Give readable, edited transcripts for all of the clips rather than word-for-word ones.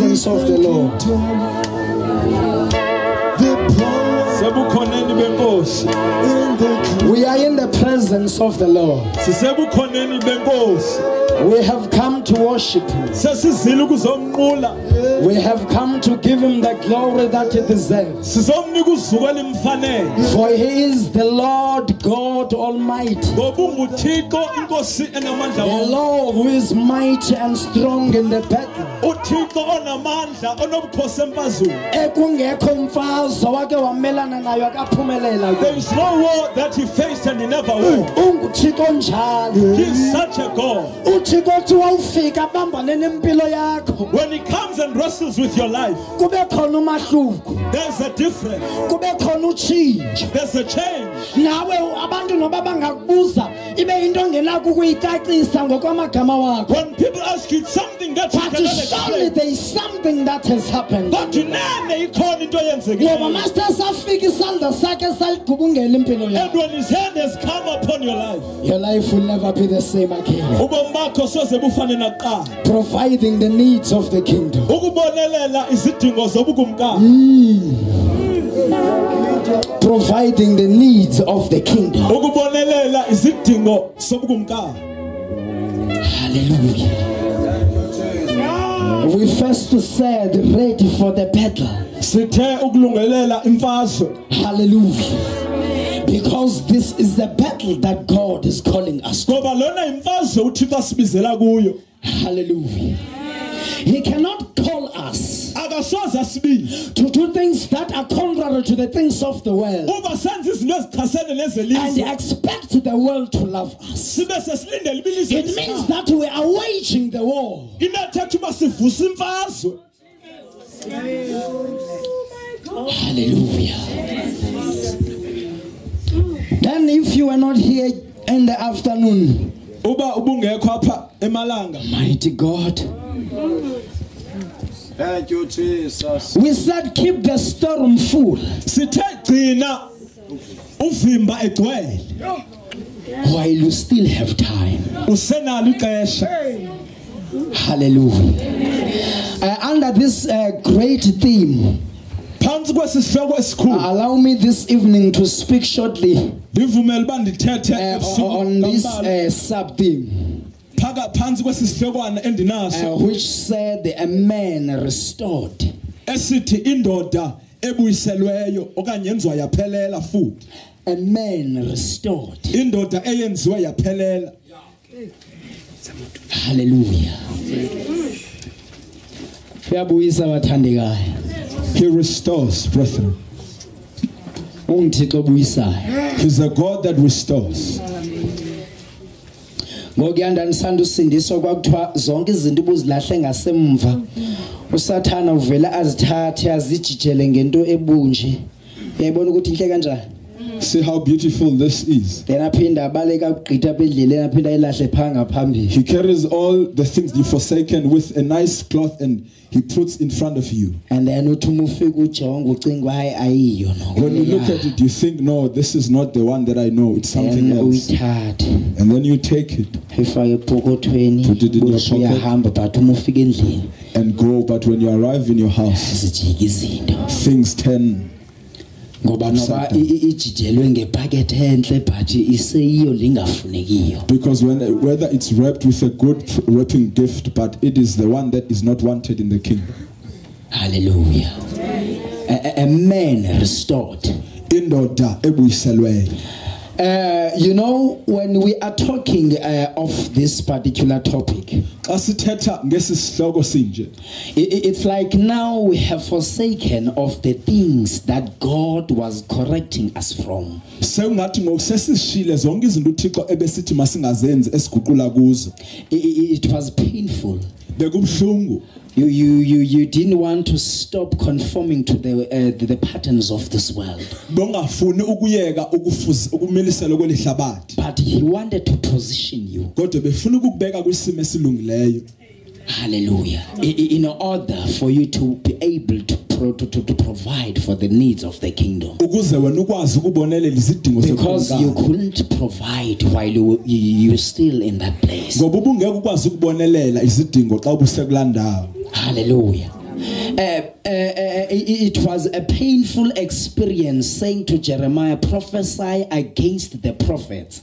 presence of the Lord. We are in the presence of the Lord. We have come to worship Him. We have come to give Him the glory that He deserves. For He is the Lord God Almighty, the Lord who is mighty and strong in the battle. There is no war that He faced and He never won. He is such a God. When He comes and wrestles with your life, there's a difference. There's a change. When people ask you something that you cannot surely explain, there is something that has happened. but you never call into And and when His hand has come upon your life, your life will never be the same again. ubomi bakho soze bufane nakuqala. Providing the needs of the kingdom. Ukubonelela izidingo zobukumkani. Providing the needs of the kingdom. Ukubonelela izidingo zobukumkani. Hallelujah. We first said ready for the battle. Sithe ukulungelela imfazwe. Hallelujah. Because this is the battle that God is calling us to. Ngoba lona imfazwe uThixo asibizela kuyo. Hallelujah. He cannot call us Akasoze asibize to do things that are contrary to the things of the world uba senze izinto ezichasene and nezelizwe expect the world to love us. sibe sesilindele ibilizwe. It means that we are waging the war. inathetha uba sivusa imfazwe. Hallelujah. Then if you are not here in the afternoon, Uba ubungekho apha emalanga. mighty God, Thank you, Jesus. we said keep the storeroom full Sithe gcina uvimba egcwele. while you still have time. Usenalo ixesha. Hallelujah. Under this great theme, Phansi kwesisihloko esikhulu. allow me this evening to speak shortly Ndivumela uba ndithethe on this sub-theme, phansi kwesisihlokwana endinaso which said a man restored. esithi indoda ebuyiselweyo okanye yenziwa yaphelela futhi. A man restored. Indoda eyenziwe yaphelela. Hallelujah. Uyabuyisa bathandekayo. He restores, brethren. Ungithixo obuyisayo. He's a God that restores. Ngokuyandanisanda usindiswa kwakuthiwa zonke izinto ubuzilahle ngasemva. Usathana uvela azithathe azijijele ngento ebunje. Uyayibona ukuthi inhle kanjani? See how beautiful this is. Then aphinda abaleka ugqitha apha endleleni aphinda ayilahle phanga phambili. He carries all the things you've forsaken with a nice cloth and He puts in front of you. And then uthi uma ufika ujonga ucinga hayi ayiyo no. When you look at it, you think, no, this is not the one that I know. It's something Then else. uyithathe. And then you take it Uyifake epokothweni. Put it in your usho pocket. uyahamba but uma ufika endlini and go. But when you arrive in your house, zijika izinto. things turn. Ngoba noba ijijelwe ngepakethe enhle but iseyiyo lingafunekiyo. Because whether it's wrapped with a good wrapping gift, but it is the one that is not wanted in the kingdom. Hallelujah. A man restored. Indoda ebuyiselweyo. You know, when we are talking of this particular topic, Xa sithetha ngesi sihloko sinje, it's like now we have forsaken of the things that God was correcting us from. sengathi ngokusesishile zonke izinto uThixo ebesithi masingazenzi esiguqula kuzo. It was painful. Bekubhlungu. You didn't want to stop conforming to the patterns of this world. Bongafuni ukuyeka ukumilisela kwelihlabathi. But He wanted to position you. Kodwa befuna ukubeka kwisimo esilungileyo. Hallelujah. In order for you to be able to provide for the needs of the kingdom. Ukuze wena ukwazi ukubonelela izidingo Because you couldn't provide while you're still in that place. ngoba ubungeke ukwazi ukubonelela izidingo xa ubusekulandawo. Hallelujah. it was a painful experience saying to Jeremiah, prophesy against the prophets.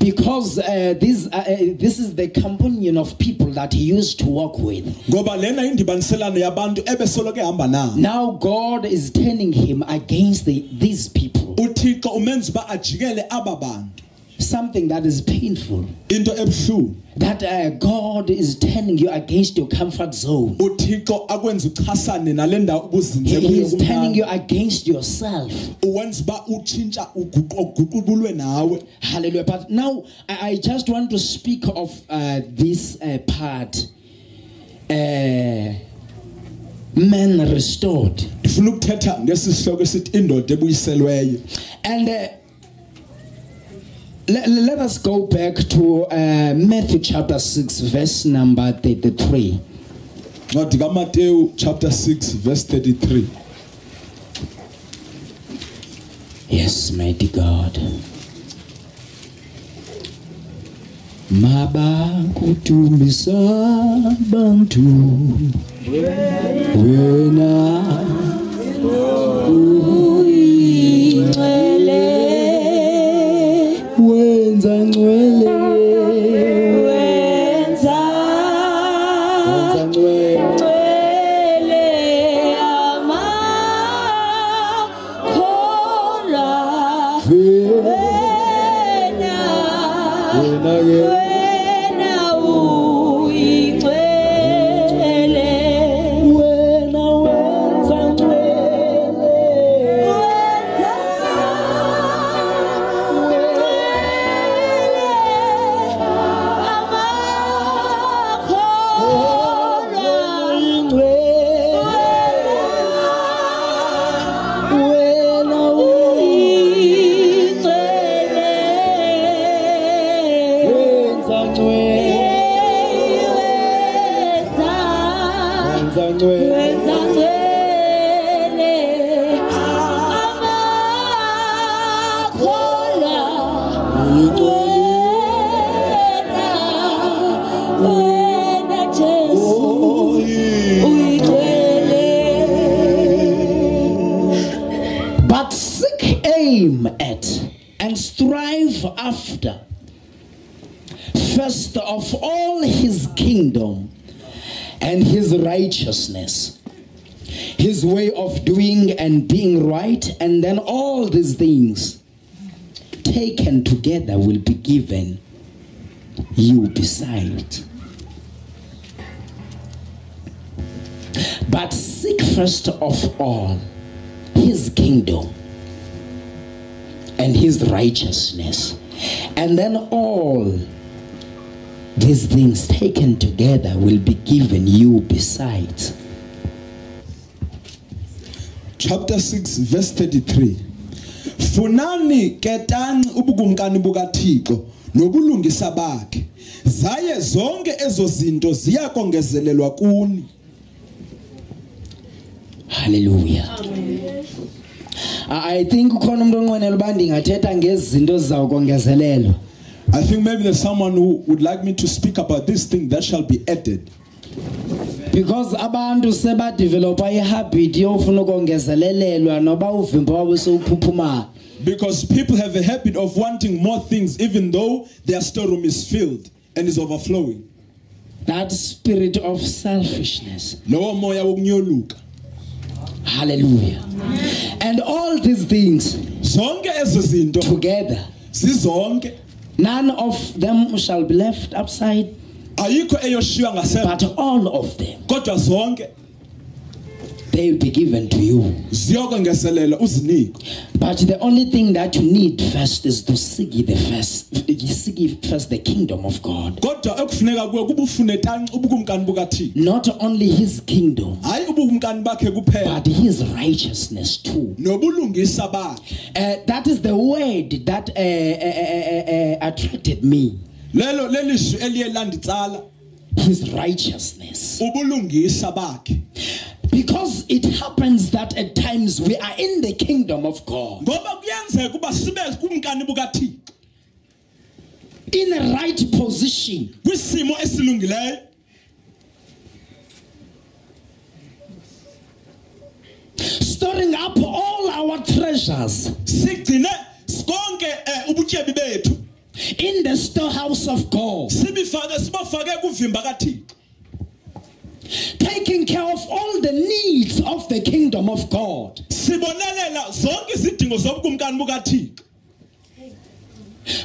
Because this is the companion of people that he used to walk with. Now God is turning him against these people. Something that is painful. That God is turning you against your comfort zone. He is turning you against yourself. Hallelujah. But now I just want to speak of this part. Men restored. And let us go back to Matthew chapter 6 verse number 33. Matthew chapter 6 verse 33. Yes, mighty God. Maba kutumisa bantu wena wenza ngcwele wenza ngcwele amakholwa wena uyingcwele wena wenza ngcwele But seek, aim at, and strive after, first of all, his kingdom and his righteousness, his way of doing and being right, and then all these things taken together will be given you beside. But seek first of all his kingdom and his righteousness, and then all these things taken together will be given you besides. Chapter 6 verse 33. Funani ketanci ubukumkani bukaThixo nobulungisa bakhe, zaye zonke ezo zinto ziyakongezelelwa kuni. Hallelujah. Amen. I think ukhona umuntu onqwenela uba ndingathetha ngezinto ezizawukongezelelwa. I think maybe there's someone who would like me to speak about this thing that shall be added. Because abantu seba develop ihabit yofuna ukongezelelelwa noba uvimbo wabo sewuphuphuma. Because people have a habit of wanting more things even though their storeroom is filled and is overflowing. That spirit of selfishness. Lowo moya wokunyoluka. Hallelujah. And all these things zonke ezo zinto together, sizonke, none of them shall be left outside, ayikho eyoshiywa ngasemva, but all of them, kodwa zonke, they will be given to you. Ziyokongezelelwa uzinike. But the only thing that you need first is to seek first the kingdom of God. Kodwa ekufuneka kuwe kuba ufune tanci ubukumkani bukaThixo. Not only his kingdom, hayi ubukumkani bakhe kuphela, but his righteousness too. Nobulungisa bakhe. That is the word that attracted me. Lelo lelizwi eliye landitsala. His righteousness. Ubulungisa bakhe. Because it happens that at times we are in the kingdom of God, in a right position, storing up all our treasures in the storehouse of God, taking care of all the needs of the kingdom of God.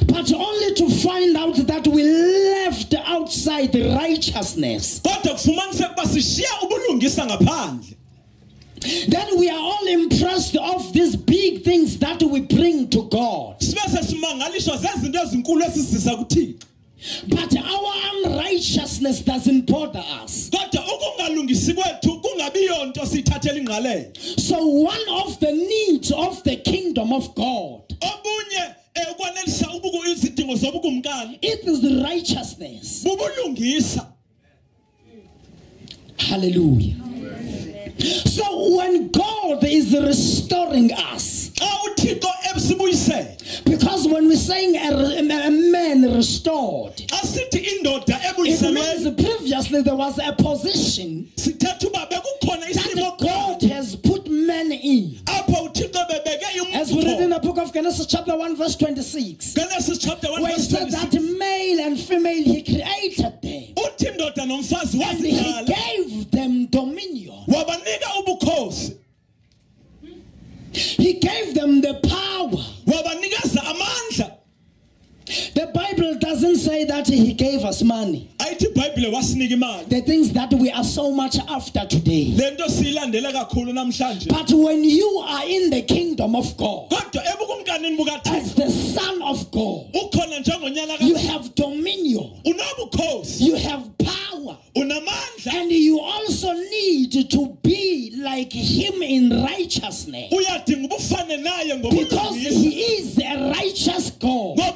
But only to find out that we left outside righteousness. Then we are all impressed of these big things that we bring to God. But our unrighteousness doesn't bother us. So one of the needs of the kingdom of God, it is the righteousness. Hallelujah. So when God is restoring us, because when we're saying a man restored, it means previously there was a position that God has put men in. As we read in the book of Genesis chapter 1 verse 26, where it said that male and female he created them, and he gave them dominion. He gave them the power. The Bible doesn't say that he gave us money. The things that we are so much after today. But when you are in the kingdom of God, as the Son of God, you have dominion, you have power, and you also need to be like him in righteousness, because he is a righteous God. So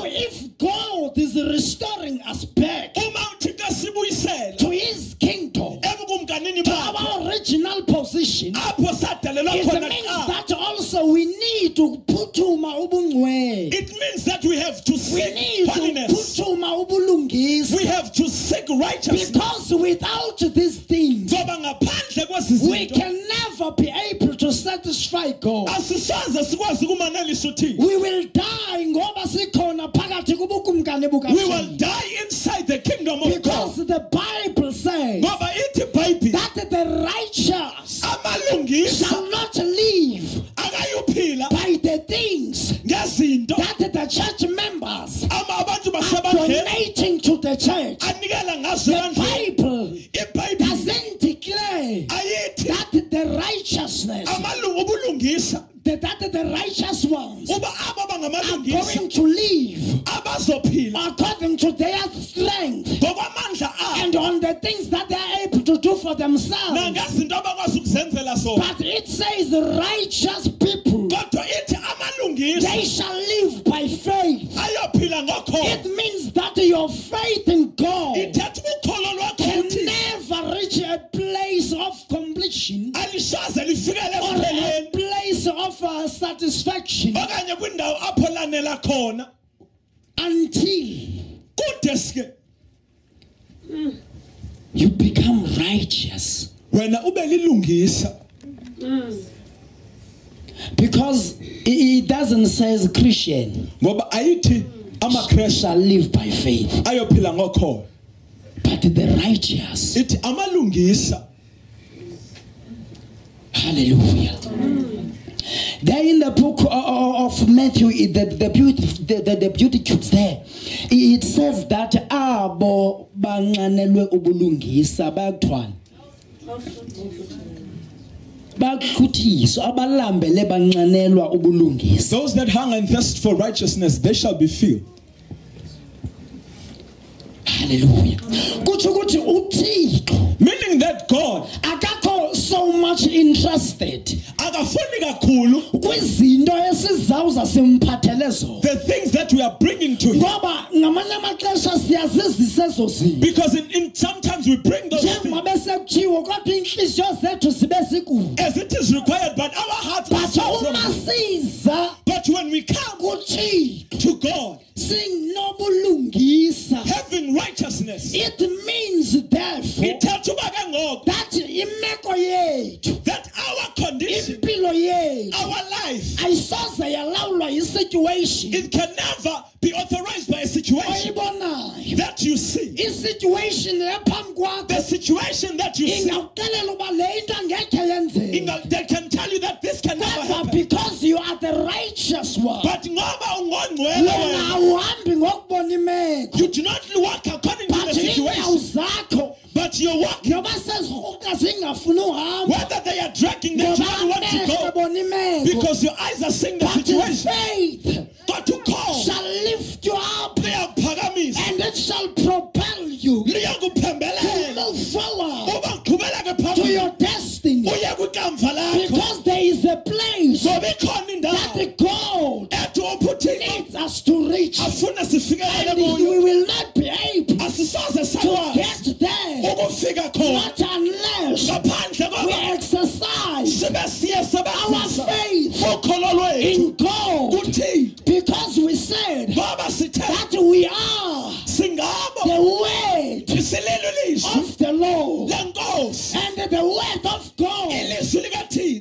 if God is restoring us back to his kingdom, to our original position, it means that also we need to put to maubungwe. It means that we have to seek holiness. We have to seek righteousness. Because without these things, we can never be able to satisfy God. We will die. We will die inside the kingdom of because God. The Bible says that the righteous shall not live by the things that the church members are donating to the church. The Bible doesn't declare that the righteousness, that the righteous ones are going to live according to their strength and on the things that they are able to do for themselves. But it says the righteous people, they shall live by faith. It means that your faith in God can never reach a place of completion or a place of satisfaction until you become righteous. Because it doesn't say Christian shall live by faith, but the righteous. Hallelujah. There in the book of Matthew, the Beatitudes there, it says that abo banganelwe ubulungisa bayakuthwana abalambele banganelwa ubulungisa. Those that hunger and thirst for righteousness, they shall be filled. Hallelujah. Meaning that God so much interested the things that we are bringing to him, because in sometimes we bring those things as it is required, but our hearts are far from him. But when we come to God, having righteousness, it means therefore that that our life, situation. It can never be authorized by a situation that you see. The situation that you see, they can tell you that this can never happen. Because you are the righteous one, but you do not walk according to the situation. But you're walking. Whether they are dragging the child want to go, because your eyes are seeing the situation. Faith, but to call shall lift you up, and it shall propel you to move forward to your destiny. Because there is a place that God needs us to reach, and we will not be able to get there not unless we exercise our faith in God, because we said that we are the word of the Lord, and the word of God,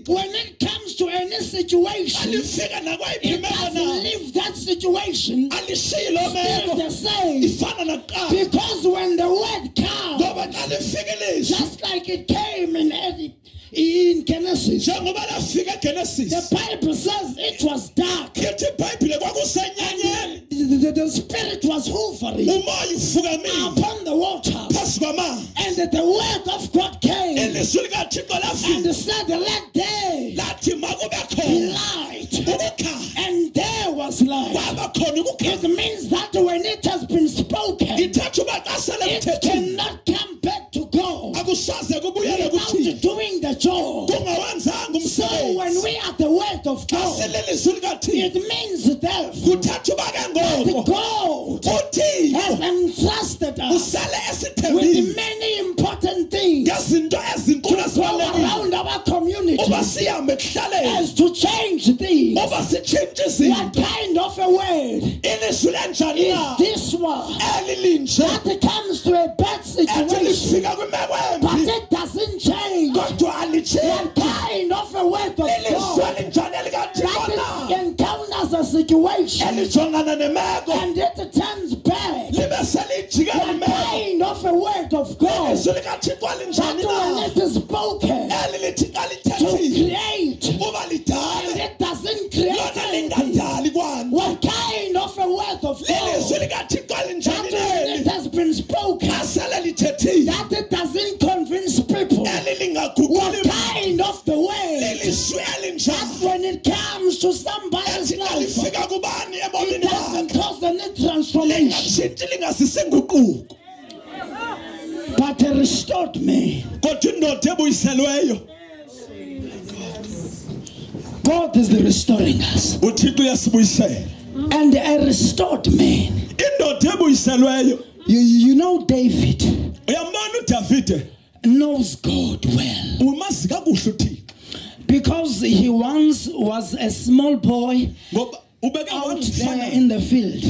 when it comes to any situation, it doesn't leave that situation still the same. Because when the word comes, just like it came in Genesis, the Bible says it was dark. The Spirit was hovering upon the waters, and the word of God came and said, let there be light, and there was light. It means that when it has been spoken, it cannot come back to God without doing the job. So when we are the word of God, it means therefore that God has entrusted us with many important things to go around our community, as to change things. What kind of a word is this one that comes to a bad situation, but it doesn't change? What kind of a word of God that encounters a situation and it turns bad? What kind of a word of God that when it is spoken to create and it doesn't create anything? What kind of a word of God that when it has been spoken that it doesn't convince people? What kind of the way that when it comes to somebody's life it doesn't cause any transformation, but it restored me? God is restoring us, and a restored man. You know, David knows God well, because he once was a small boy out there in the field,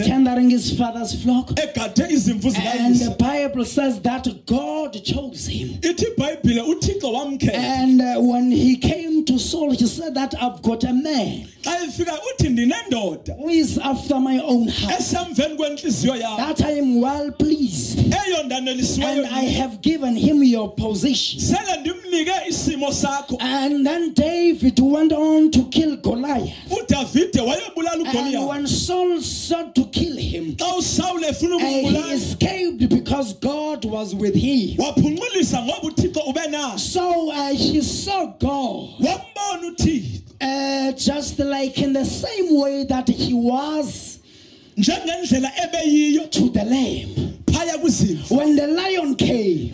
tendering his father's flock, and the Bible says that God chose him. And when he came to Saul, he said that I've got a man who is after my own heart, that I am well pleased, and I have given him your position. And then David went on to kill Goliath. And when Saul sought to kill him, he escaped because God was with him. So he saw God just like in the same way that he was to the lamb. When the lion came,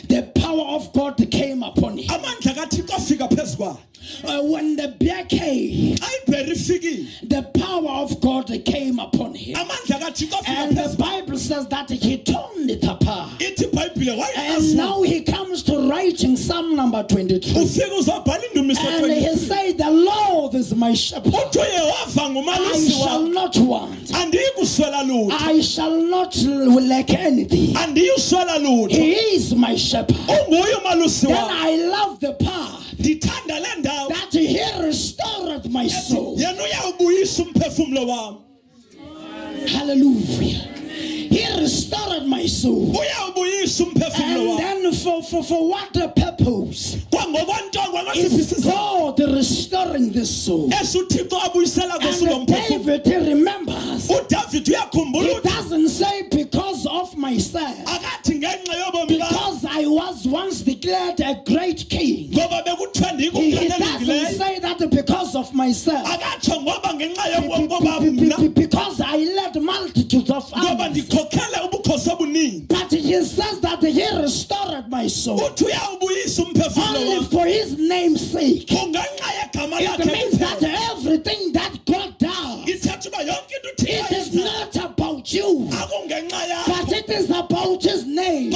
the power of God came upon him. When the bear came, the power of God came upon him. And the Bible says that he torn it apart. And now he comes to writing Psalm number 22. And he said, the Lord is my shepherd, I shall not want, I shall not lack anything. He is my shepherd. Then I love the part that he restored my soul. Hallelujah. He restored my soul. And then for what purpose? Is God restoring this soul? And David remembers. He doesn't say because of myself. Because I was once declared a great king. He doesn't say that because of myself. Because I led multitudes of others. But he says that he restored my soul. Only for his name's sake. It means that everything that God does, it is not about you, but it is about his name.